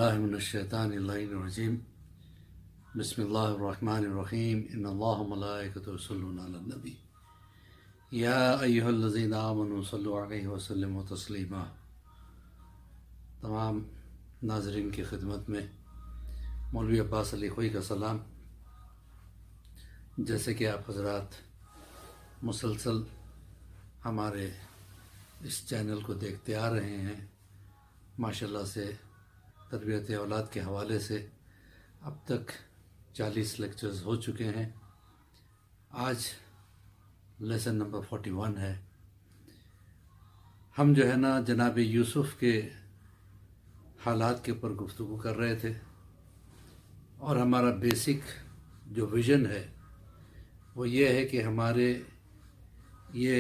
बिस्मिल्लाह मिनश्शैतानिर्रजीम बिस्मिल्लाहिर्रहमानिर्रहीम इन्नल्लाह व मलाइकतहु युसल्लूना अलन नबी या अय्युहल्लज़ीना आमनू सल्लु अलैहि व सल्लिमू तस्लीमा। तमाम नाज़रीन की खिदमत में मौलवी अब्बास अली खोई का सलाम। जैसे कि आप हज़रात मुसलसल हमारे इस चैनल को देखते आ रहे हैं, माशाल्लाह से तरबियत औलाद के हवाले से अब तक 40 लेक्चर्स हो चुके हैं। आज लेसन नंबर 41 है। हम जो है ना जनाब यूसुफ़ के हालात के ऊपर गुफ्तगू कर रहे थे और हमारा बेसिक जो विज़न है वो ये है कि हमारे ये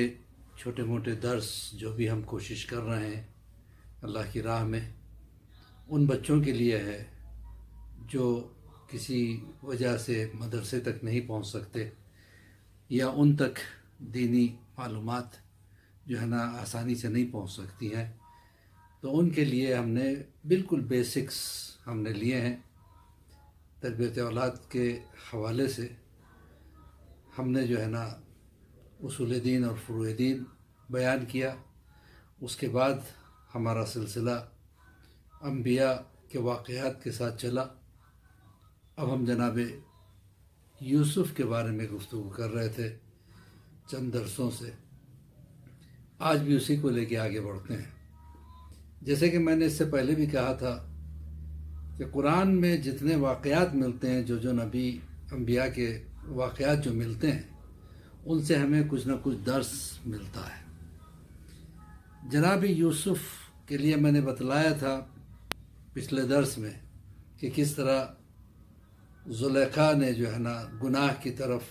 छोटे मोटे दर्स जो भी हम कोशिश कर रहे हैं अल्लाह की राह में, उन बच्चों के लिए है जो किसी वजह से मदरसे तक नहीं पहुंच सकते या उन तक दीनी मालूमात जो है ना आसानी से नहीं पहुंच सकती हैं, तो उनके लिए हमने बिल्कुल बेसिक्स हमने लिए हैं। तरबियत औलाद के हवाले से हमने जो है ना उसूल दीन और फ़ुरूए दीन बयान किया। उसके बाद हमारा सिलसिला अंबिया के वाक़यात के साथ चला। अब हम जनाब यूसुफ़ के बारे में गुफ्तगू कर रहे थे चंद दरसों से। आज भी उसी को लेके आगे बढ़ते हैं। जैसे कि मैंने इससे पहले भी कहा था कि कुरान में जितने वाक़यात मिलते हैं, जो नबी अंबिया के वाक़यात जो मिलते हैं, उनसे हमें कुछ ना कुछ दर्स मिलता है। जनाब यूसुफ़ के लिए मैंने बतलाया था पिछले दर्स में कि किस तरह ज़ुलेखा ने जो है ना गुनाह की तरफ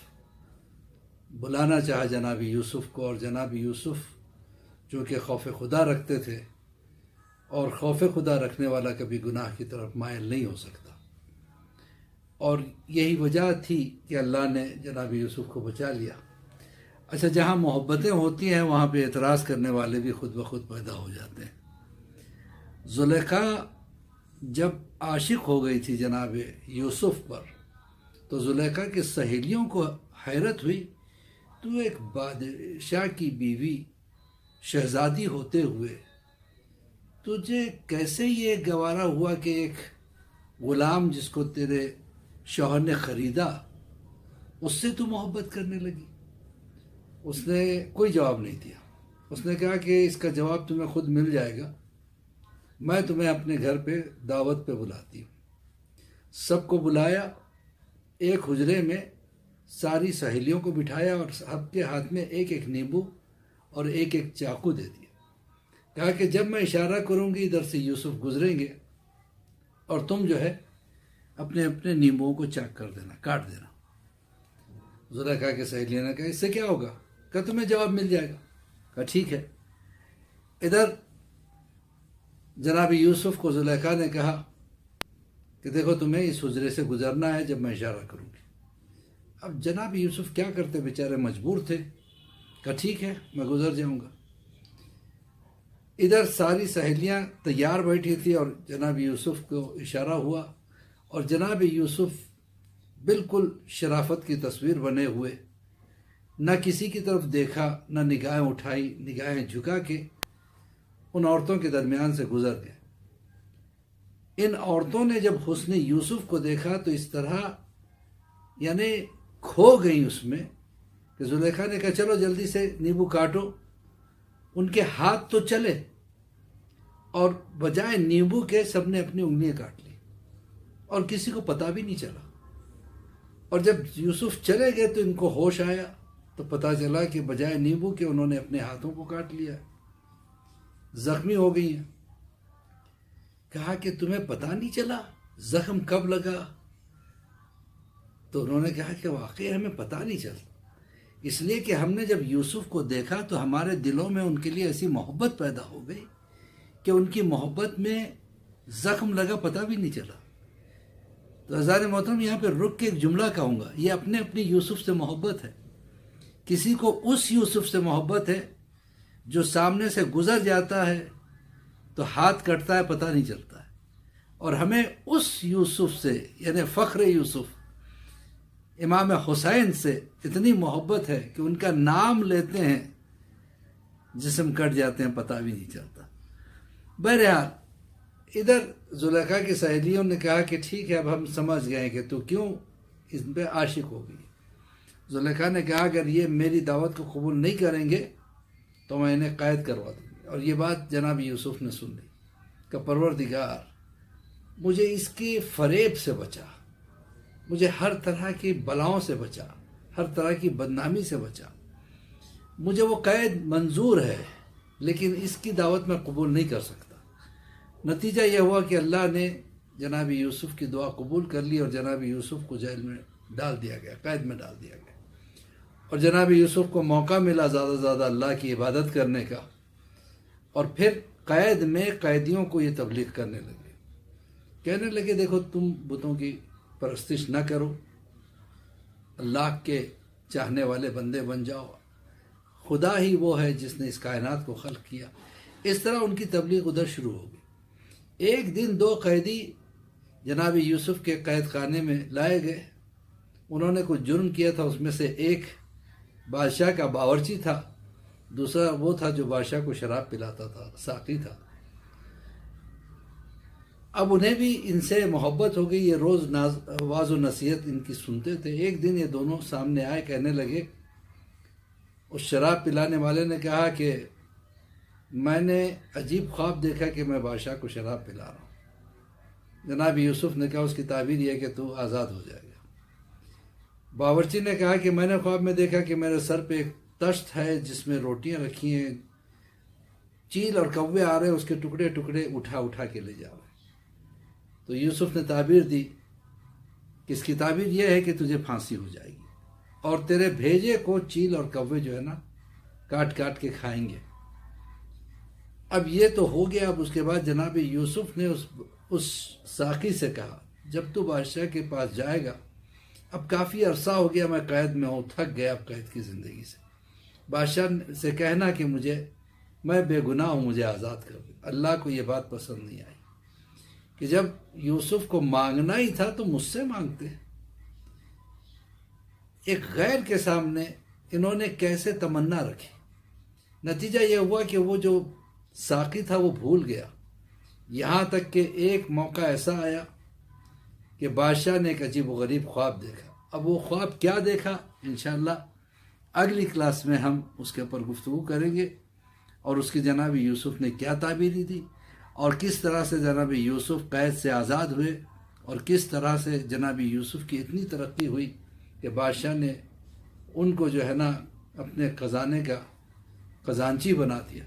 बुलाना चाहा जनाब यूसुफ़ को, और जनाब यूसुफ़ जो कि खौफ खुदा रखते थे, और खौफ खुदा रखने वाला कभी गुनाह की तरफ मायल नहीं हो सकता। और यही वजह थी कि अल्लाह ने जनाब यूसुफ़ को बचा लिया। अच्छा, जहाँ मोहब्बतें होती हैं वहाँ पे एतराज़ करने वाले भी खुद ब खुद पैदा हो जाते हैं। ज़ुलेखा जब आशिक हो गई थी जनाब यूसुफ़ पर, तो ज़ुलेखा की सहेलियों को हैरत हुई, तो एक बादशाह की बीवी शहज़ादी होते हुए तुझे कैसे ये गवारा हुआ कि एक ग़ुलाम जिसको तेरे शौहर ने ख़रीदा उससे तू मोहब्बत करने लगी। उसने कोई जवाब नहीं दिया। उसने कहा कि इसका जवाब तुम्हें खुद मिल जाएगा, मैं तुम्हें अपने घर पे दावत पे बुलाती हूँ। सबको बुलाया, एक हुजरे में सारी सहेलियों को बिठाया और सबके हाथ में एक एक नींबू और एक एक चाकू दे दिया। कहा कि जब मैं इशारा करूँगी इधर से यूसुफ़ गुजरेंगे और तुम जो है अपने अपने नींबुओं को चाक कर देना, काट देना। ज़ुलेखा के सहेलियों ने कहा इससे क्या होगा? कहा तुम्हें जवाब मिल जाएगा। कहा ठीक है। इधर जनाब यूसुफ़ को ज़ुलेखा ने कहा कि देखो तुम्हें इस हुजरे से गुजरना है जब मैं इशारा करूँगी। अब जनाब यूसुफ़ क्या करते, बेचारे मजबूर थे। कहा ठीक है, मैं गुजर जाऊँगा। इधर सारी सहेलियाँ तैयार बैठी थी और जनाब यूसुफ़ को इशारा हुआ और जनाब यूसुफ़ बिल्कुल शराफत की तस्वीर बने हुए, न किसी की तरफ देखा, न निगाहें उठाई, निगाहें झुका के उन औरतों के दरमियान से गुजर गए। इन औरतों ने जब हुस्न यूसुफ़ को देखा तो इस तरह यानी खो गई उसमें कि ज़ुलेखा ने कहा चलो जल्दी से नींबू काटो। उनके हाथ तो चले और बजाय नींबू के सबने अपनी उंगलियां काट ली और किसी को पता भी नहीं चला। और जब यूसुफ़ चले गए तो इनको होश आया तो पता चला कि बजाय नींबू के उन्होंने अपने हाथों को काट लिया, ज़ख्मी हो गई हैं। कहा कि तुम्हें पता नहीं चला ज़ख्म कब लगा? तो उन्होंने कहा कि वाकई हमें पता नहीं चलता, इसलिए कि हमने जब यूसुफ़ को देखा तो हमारे दिलों में उनके लिए ऐसी मोहब्बत पैदा हो गई कि उनकी मोहब्बत में ज़ख्म लगा पता भी नहीं चला। तो हज़ार मोहतरम यहाँ पे रुक के एक जुमला कहूँगा, ये अपने अपनी यूसुफ़ से मोहब्बत है। किसी को उस यूसुफ़ से मोहब्बत है जो सामने से गुज़र जाता है तो हाथ कटता है पता नहीं चलता है, اور ہمیں اس یوسف سے یعنی فخر یوسف امام حسین سے اتنی محبت ہے کہ ان کا نام لیتے ہیں جسم کٹ جاتے ہیں، پتہ بھی نہیں چلتا۔ بہرحال ادھر زلیخا کی سہیلیوں نے کہا کہ ٹھیک ہے، اب ہم سمجھ گئے کہ تو کیوں اس پہ عاشق ہو گئی۔ زلیخا نے کہا اگر یہ میری دعوت کو قبول نہیں کریں گے تو میں انہیں قید کروا دوں گی۔ اور یہ بات جناب یوسف نے سن لی کہ پروردگار مجھے اس کی فریب سے بچا، مجھے ہر طرح کی بلاؤں سے بچا، ہر طرح کی بدنامی سے بچا۔ مجھے وہ قید منظور ہے لیکن اس کی دعوت میں قبول نہیں کر سکتا۔ نتیجہ یہ ہوا کہ اللہ نے جناب یوسف کی دعا قبول کر لی اور جناب یوسف کو جیل میں ڈال دیا گیا، قید میں ڈال دیا گیا۔ اور جناب یوسف کو موقع ملا زیادہ سے زیادہ اللہ کی عبادت کرنے کا، اور پھر قید میں قیدیوں کو یہ تبلیغ کرنے لگے، کہنے لگے دیکھو تم بتوں کی پرستش نہ کرو، اللہ کے چاہنے والے بندے بن جاؤ، خدا ہی وہ ہے جس نے اس کائنات کو خلق کیا۔ اس طرح ان کی تبلیغ ادھر شروع ہو گئی۔ ایک دن دو قیدی جناب یوسف کے قید خانے میں لائے گئے، انہوں نے کچھ جرم کیا تھا، اس میں سے ایک بادشاہ کا باورچی تھا، دوسرا وہ تھا جو بادشاہ کو شراب پلاتا تھا، ساقی تھا۔ اب انہیں بھی ان سے محبت ہو گئی، یہ روز واز و نصیحت ان کی سنتے تھے۔ ایک دن یہ دونوں سامنے آئے، کہنے لگے، اس شراب پلانے والے نے کہا کہ میں نے عجیب خواب دیکھا کہ میں بادشاہ کو شراب پلا رہا ہوں۔ جناب یوسف نے کہا اس کی تعبیر یہ کہ تو آزاد ہو جائے گا۔ باورچی نے کہا کہ میں نے خواب میں دیکھا کہ میرے سر پہ ایک تشت ہے جس میں روٹیاں رکھی ہیں، چیل اور کوے آ رہے ہیں، اس کے ٹکڑے ٹکڑے اٹھا اٹھا کے لے جا رہے ہیں۔ تو یوسف نے تعبیر دی کہ اس کی تعبیر یہ ہے کہ تجھے پھانسی ہو جائے گی اور تیرے بھیجے کو چیل اور کوے جو ہے نا کاٹ کاٹ کے کھائیں گے۔ اب یہ تو ہو گیا۔ اب اس کے بعد جناب یوسف نے اس ساقی سے کہا جب تو بادشاہ کے پاس جائے گا، اب کافی عرصہ ہو گیا میں قید میں ہوں، تھک گیا اب قید کی زندگی سے، بادشاہ سے کہنا کہ میں بے گناہ ہوں، مجھے آزاد کر دے۔ اللہ کو یہ بات پسند نہیں آئی کہ جب یوسف کو مانگنا ہی تھا تو مجھ سے مانگتے۔ ایک غیر کے سامنے انہوں نے کیسے تمنا رکھی۔ نتیجہ یہ ہوا کہ وہ جو ساقی تھا وہ بھول گیا، یہاں تک کہ ایک موقع ایسا آیا کہ بادشاہ نے ایک عجیب و غریب خواب دیکھا۔ اب وہ خواب کیا دیکھا انشاءاللہ اگلی کلاس میں ہم اس کے اوپر گفتگو کریں گے، اور اس کی جناب یوسف نے کیا تعبیری دی، اور کس طرح سے جناب یوسف قید سے آزاد ہوئے، اور کس طرح سے جناب یوسف کی اتنی ترقی ہوئی کہ بادشاہ نے ان کو جو ہے نا اپنے خزانے کا خزانچی بنا دیا۔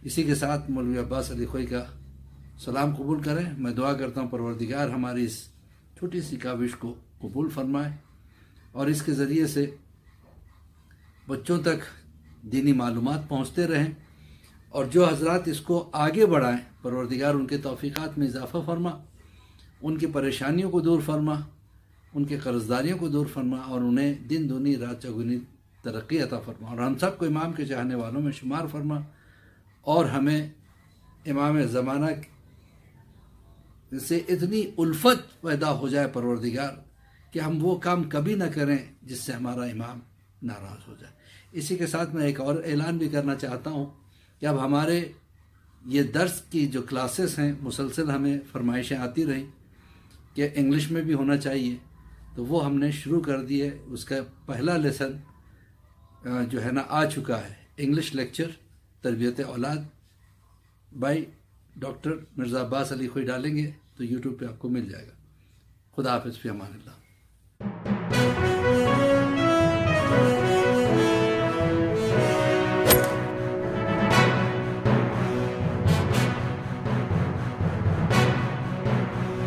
اسی کے ساتھ مولوی عباس علی خوئی کا سلام قبول کریں۔ میں دعا کرتا ہوں پروردگار ہماری اس چھوٹی سی کاوش کو قبول فرمائے، اور اس کے ذریعے سے بچوں تک دینی معلومات پہنچتے رہیں، اور جو حضرات اس کو آگے بڑھائیں پروردگار ان کے توفیقات میں اضافہ فرما، ان کی پریشانیوں کو دور فرما، ان کے قرضداریوں کو دور فرما، اور انہیں دن دنی رات چوگنی ترقی عطا فرما، اور ہم سب کو امام کے چاہنے والوں میں شمار فرما، اور ہمیں امام زمانہ سے اتنی الفت پیدا ہو جائے پروردگار کہ ہم وہ کام کبھی نہ کریں جس سے ہمارا امام ناراض ہو جائے۔ اسی کے ساتھ میں ایک اور اعلان بھی کرنا چاہتا ہوں کہ اب ہمارے یہ درس کی جو کلاسز ہیں مسلسل ہمیں فرمائشیں آتی رہیں کہ انگلش میں بھی ہونا چاہیے، تو وہ ہم نے شروع کر دی ہے۔ اس کا پہلا لیسن جو ہے نا آ چکا ہے، انگلش لیکچر تربیت اولاد بائی ڈاکٹر مرزا عباس علی خوئی ڈالیں گے تو یوٹیوب پہ آپ کو مل جائے گا۔ خدا حافظ، فی امان اللہ۔